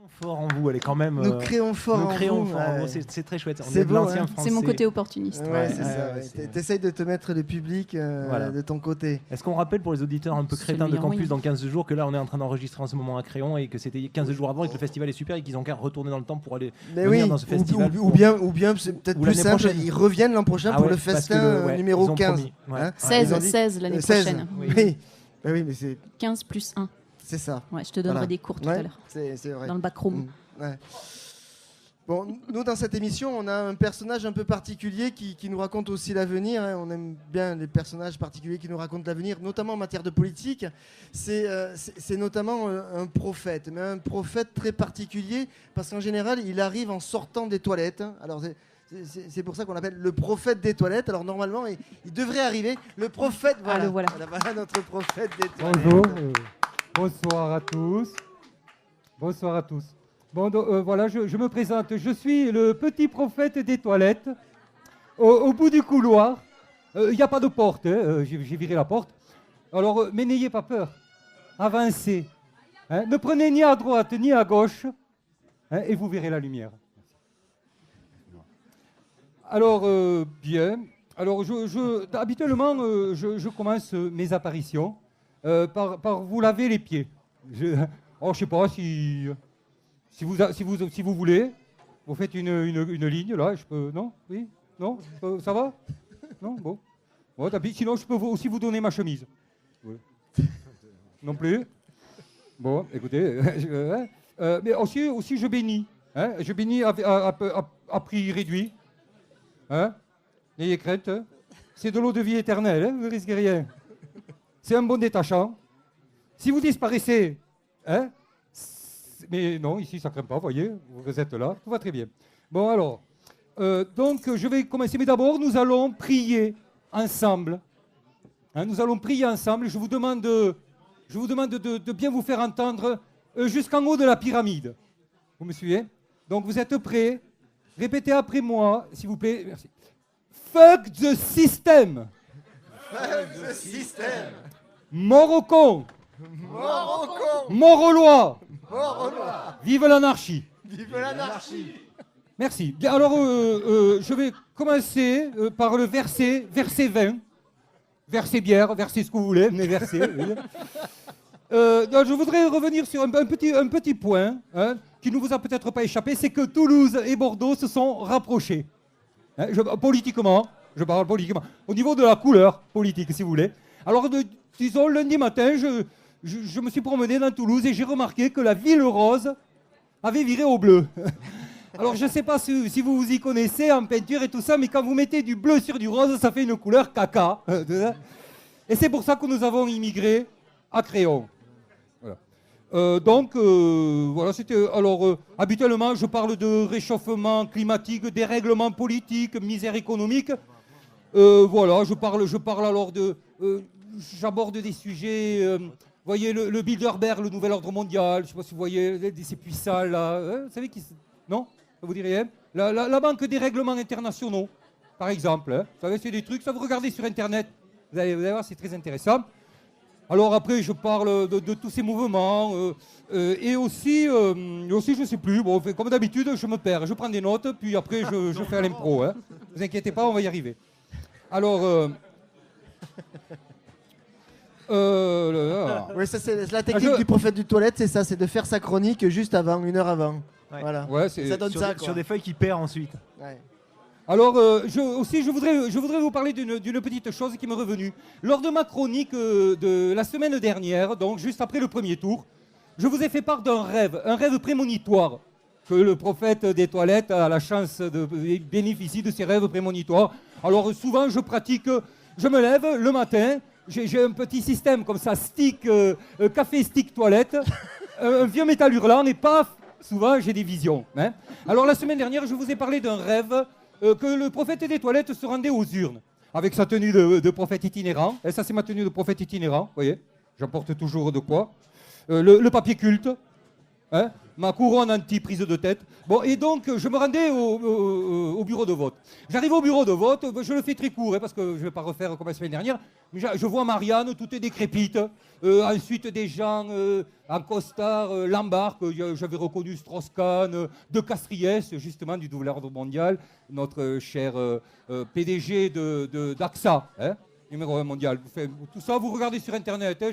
Fort en vous, elle est quand même. Nous créons fort en vous. C'est très chouette. C'est beau, l'ancien hein. français. C'est mon côté opportuniste. C'est ça. T'essayes de te mettre le public de ton côté. Est-ce qu'on rappelle pour les auditeurs un peu crétins de campus dans 15 jours que là on est en train d'enregistrer en ce moment à Créon et que c'était 15 jours avant et que le festival est super et qu'ils ont qu'à retourner dans le temps pour aller venir dans ce festival. Ou bien c'est peut-être plus simple, prochaine. Ils reviennent l'an prochain pour le festin numéro 15. 16 l'année prochaine. Oui, mais c'est 15 plus 1. C'est ça. Ouais, je te donnerai des cours tout à l'heure. C'est vrai. Dans le backroom. Bon, nous, dans cette émission, on a un personnage un peu particulier qui nous raconte aussi l'avenir. On aime bien les personnages particuliers qui nous racontent l'avenir, notamment en matière de politique. C'est notamment un prophète, mais un prophète très particulier, parce qu'en général, il arrive en sortant des toilettes. Alors, c'est pour ça qu'on l'appelle le prophète des toilettes. Alors, normalement, il devrait arriver. Le prophète, voilà. Voilà notre prophète des toilettes. Bonjour. Bonsoir à tous. Bonsoir à tous. Bon, voilà, je me présente. Je suis le petit prophète des toilettes. Au bout du couloir, il n'y a pas de porte. J'ai viré la porte. Alors, mais n'ayez pas peur. Avancez. Ne prenez ni à droite ni à gauche. Et vous verrez la lumière. Alors, bien. Alors, habituellement, je commence mes apparitions par vous laver les pieds. Je ne sais pas si vous voulez, vous faites une ligne là. Je peux, non? Oui? Non? Ça va? Non? Bon. Sinon, je peux aussi vous donner ma chemise. Oui. Non plus? Bon, écoutez. Mais aussi, je bénis. Je bénis à prix réduit. N'ayez crainte. C'est de l'eau de vie éternelle, vous ne risquez rien. C'est un bon détachant. Si vous disparaissez, mais non, ici ça ne craint pas, vous voyez, vous êtes là, tout va très bien. Bon alors, donc je vais commencer, mais d'abord nous allons prier ensemble. Nous allons prier ensemble, je vous demande de bien vous faire entendre jusqu'en haut de la pyramide. Vous me suivez? Donc vous êtes prêts? Répétez après moi, s'il vous plaît. Merci. Fuck the system. Fuck the system. Mort au con. Mort au con. Mort aux lois. Mort aux lois. Vive l'anarchie. Vive l'anarchie. Merci. Bien, alors, je vais commencer par le verset 20. Verset bière, verset ce que vous voulez, mais verset. Oui. Je voudrais revenir sur un petit point qui ne vous a peut-être pas échappé, c'est que Toulouse et Bordeaux se sont rapprochés. Politiquement, je parle politiquement, au niveau de la couleur politique, si vous voulez. Alors, disons, lundi matin, je me suis promené dans Toulouse et j'ai remarqué que la ville rose avait viré au bleu. Alors, je ne sais pas si vous vous y connaissez en peinture et tout ça, mais quand vous mettez du bleu sur du rose, ça fait une couleur caca. Et c'est pour ça que nous avons immigré à Créon. Voilà, c'était. Alors, habituellement, je parle de réchauffement climatique, dérèglement politique, misère économique. Voilà, je parle alors de. J'aborde des sujets. Vous voyez, le Bilderberg, le nouvel ordre mondial. Je ne sais pas si vous voyez ces puissants là. Vous savez qui? Non? Ça vous dit rien? La Banque des règlements internationaux, par exemple. Vous savez, c'est des trucs. Ça, vous regardez sur Internet. Vous allez voir, c'est très intéressant. Alors après, je parle de tous ces mouvements et aussi, je ne sais plus. Bon, comme d'habitude, je me perds. Je prends des notes, puis après, je fais à l'impro. Ne vous inquiétez pas, on va y arriver. Alors... Oui, ça, c'est la technique du prophète du toilette, c'est ça, c'est de faire sa chronique juste avant, 1 heure avant. Ouais. Voilà. Ouais, ça donne ça, quoi. Sur des feuilles qui perd ensuite. Ouais. Alors, je voudrais vous parler d'une petite chose qui m'est revenue. Lors de ma chronique de la semaine dernière, donc juste après le premier tour, je vous ai fait part d'un rêve, un rêve prémonitoire, que le prophète des toilettes a la chance de bénéficier de ces rêves prémonitoires. Alors, souvent, je me lève le matin, j'ai un petit système comme ça, stick, café, stick, toilette, un vieux métal hurlant, et paf, souvent, j'ai des visions. Alors, la semaine dernière, je vous ai parlé d'un rêve que le prophète des toilettes se rendait aux urnes, avec sa tenue de prophète itinérant. Et ça, c'est ma tenue de prophète itinérant, vous voyez. J'emporte toujours de quoi. Le papier culte. ma couronne anti-prise de tête. Bon, et donc, je me rendais au bureau de vote. J'arrive au bureau de vote, je le fais très court, parce que je ne vais pas refaire comme la semaine dernière. Mais je vois Marianne, tout est décrépite. Ensuite, des gens en costard, Lambert, que j'avais reconnu Strauss-Kahn, de Castriès, justement, du Nouvel Ordre Mondial, notre cher PDG d'AXA, hein, numéro 1 mondial. Tout ça, vous regardez sur Internet, hein,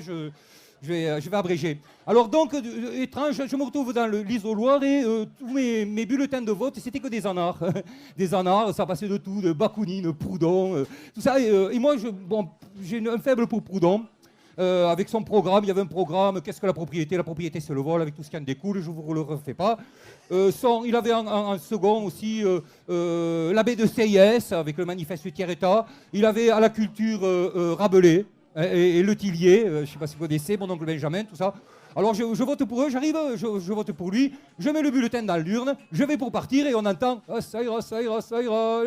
je vais abréger. Alors donc, étrange, je me retrouve dans l'isoloir et tous mes bulletins de vote, c'était que des anards. Des anards, ça passait de tout, de Bakounine, Proudhon, tout ça. Et moi, j'ai un faible pour Proudhon. Avec son programme, il y avait un programme, qu'est-ce que la propriété? La propriété, c'est le vol, avec tout ce qui en découle, je ne vous le refais pas. Il avait en second aussi l'abbé de Sieyès, avec le manifeste Tiers-État. Il avait à la culture Rabelais. Et Le Tillier, je ne sais pas si vous connaissez, mon oncle Benjamin, tout ça. Alors je vote pour eux, j'arrive, je vote pour lui, je mets le bulletin dans l'urne, je vais pour partir et on entend « ça ira, ça ira, ça ira ».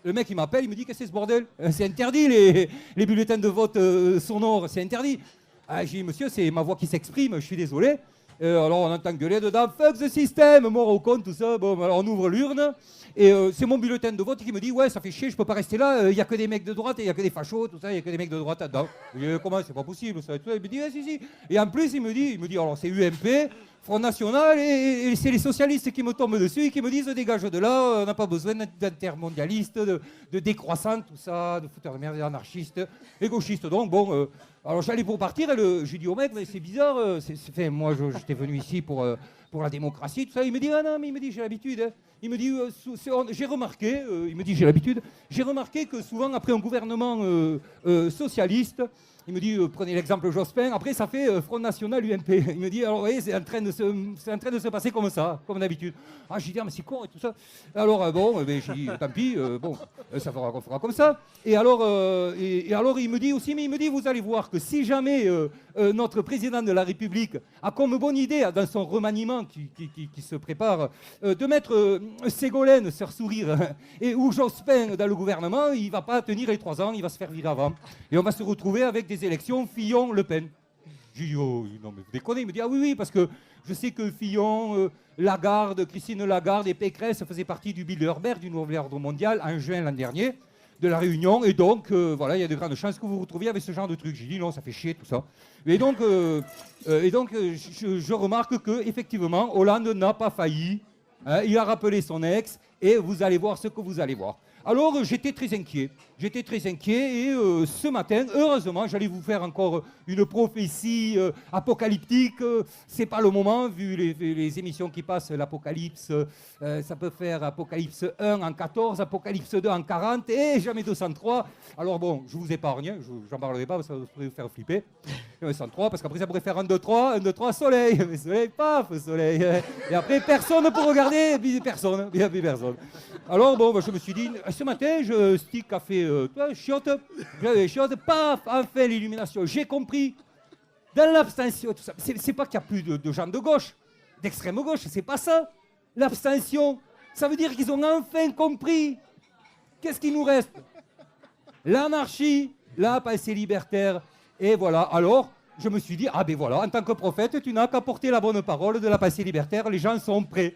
Le mec il m'appelle, il me dit « qu'est-ce que c'est ce bordel ? C'est interdit les bulletins de vote sonores, c'est interdit ». J'ai dit « monsieur, c'est ma voix qui s'exprime, je suis désolé ». Alors on entend gueuler dedans « fuck the system », mort au con, tout ça. Bon, alors on ouvre l'urne. Et c'est mon bulletin de vote qui me dit « ouais, ça fait chier, je peux pas rester là, il y a que des mecs de droite, il y a que des fachos, tout ça, il y a que des mecs de droite là-dedans. » Je dis « comment, c'est pas possible, ça. » Il me dit « si, si. » Et en plus, il me dit alors c'est UMP, Front National, et c'est les socialistes qui me tombent dessus et qui me disent « dégage de là, on n'a pas besoin d'intermondialistes, de décroissants, tout ça, de fouteurs de merde, d'anarchistes, et gauchistes. » Donc bon, alors j'allais pour partir, et j'ai dit au mec « mais c'est bizarre, moi j'étais venu ici pour la démocratie, tout ça. » Il me dit « ah non, mais il me dit j'ai l'habitude. Hein. » Il me dit, j'ai remarqué, j'ai l'habitude, j'ai remarqué que souvent après un gouvernement socialiste, il me dit, prenez l'exemple Jospin, après ça fait Front National UMP. Il me dit, alors vous voyez, c'est en train de se passer comme ça, comme d'habitude. Ah, j'ai dit, ah, mais c'est con et tout ça. Alors bon, j'ai dit, tant pis, ça fera comme ça. Et alors il me dit aussi, mais il me dit, vous allez voir que si jamais notre président de la République a comme bonne idée, dans son remaniement qui se prépare, de mettre Ségolène, sœur sourire, ou Jospin dans le gouvernement, il ne va pas tenir les 3 ans, il va se faire virer avant. Et on va se retrouver avec des élections Fillon-Le Pen. J'ai dit, oh, non mais vous déconnez. Il me dit, ah oui, parce que je sais que Fillon, Lagarde, Christine Lagarde et Pécresse faisaient partie du Bilderberg, du Nouvel Ordre Mondial, en juin l'an dernier, de la Réunion. Et donc, voilà, il y a de grandes chances que vous vous retrouviez avec ce genre de truc. J'ai dit, non, ça fait chier, tout ça. Et donc, je remarque qu'effectivement, Hollande n'a pas failli. Hein, il a rappelé son ex, et vous allez voir ce que vous allez voir. Alors, j'étais très inquiet. Et ce matin, heureusement, j'allais vous faire encore une prophétie apocalyptique. C'est pas le moment, vu les émissions qui passent, l'Apocalypse. Ça peut faire Apocalypse 1 en 14, Apocalypse 2 en 40, et jamais 203. Alors bon, je vous épargne, j'en parlerai pas, parce que ça pourrait vous faire flipper. 203, parce qu'après ça pourrait faire 1, 2, 3, 1, 2, 3, soleil. Soleil, paf, soleil. Et après, personne pour regarder, personne. Alors bon, je me suis dit, ce matin, stick café, chiotte, paf, enfin l'illumination. J'ai compris, dans l'abstention, tout ça, c'est pas qu'il n'y a plus de gens de gauche, d'extrême gauche, c'est pas ça. L'abstention, ça veut dire qu'ils ont enfin compris. Qu'est-ce qu'il nous reste? L'anarchie, la pensée libertaire. Et voilà, alors, je me suis dit, ah ben voilà, en tant que prophète, tu n'as qu'à porter la bonne parole de la pensée libertaire, les gens sont prêts.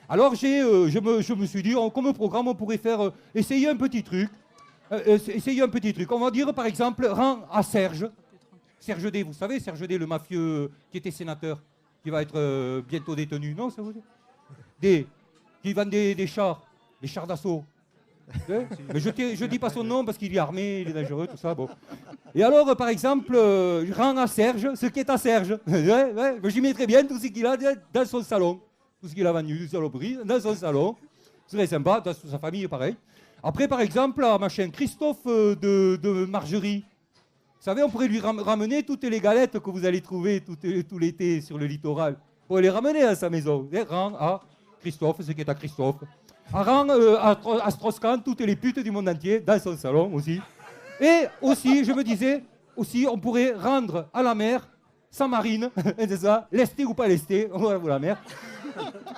Alors je me suis dit, comme programme, on pourrait faire essayer un petit truc. On va dire par exemple, rends à Serge D, vous savez, Serge D, le mafieux qui était sénateur, qui va être bientôt détenu, non, ça vous dit? D, qui vend des chars d'assaut. Mais je dis pas son nom parce qu'il est armé, il est dangereux, tout ça. Bon. Et alors, par exemple, je rends à Serge ce qui est à Serge. J'y mettrais bien tout ce qu'il a dans son salon. Tout ce qu'il a vendu, du saloperie, dans son salon. Ce serait sympa, dans sa famille, pareil. Après, par exemple, à machin Christophe de Margerie. Vous savez, on pourrait lui ramener toutes les galettes que vous allez trouver tout l'été sur le littoral. On pourrait les ramener à sa maison. Et rend à Christophe ce qui est à Christophe. Rend à Strauss-Kahn toutes les putes du monde entier, dans son salon aussi. Et aussi, je me disais, on pourrait rendre à la mer sa marine, c'est ça, lesté ou pas lesté, on va vous la mer.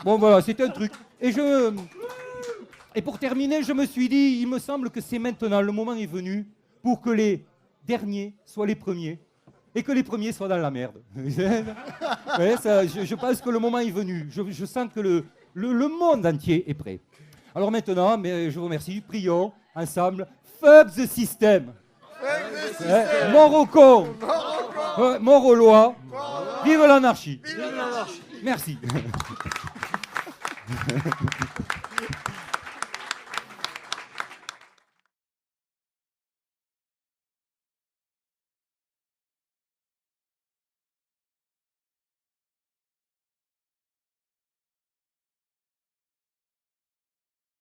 Bon voilà, c'était un truc. Et pour terminer, je me suis dit, il me semble que c'est maintenant, le moment est venu pour que les derniers soient les premiers. et que les premiers soient dans la merde. Ouais, ça, je pense que le moment est venu. Je sens que le monde entier est prêt. Alors maintenant, mais je vous remercie, prions ensemble. Fuck the system. Mort aux cons. Mort aux lois. Vive l'anarchie. Merci.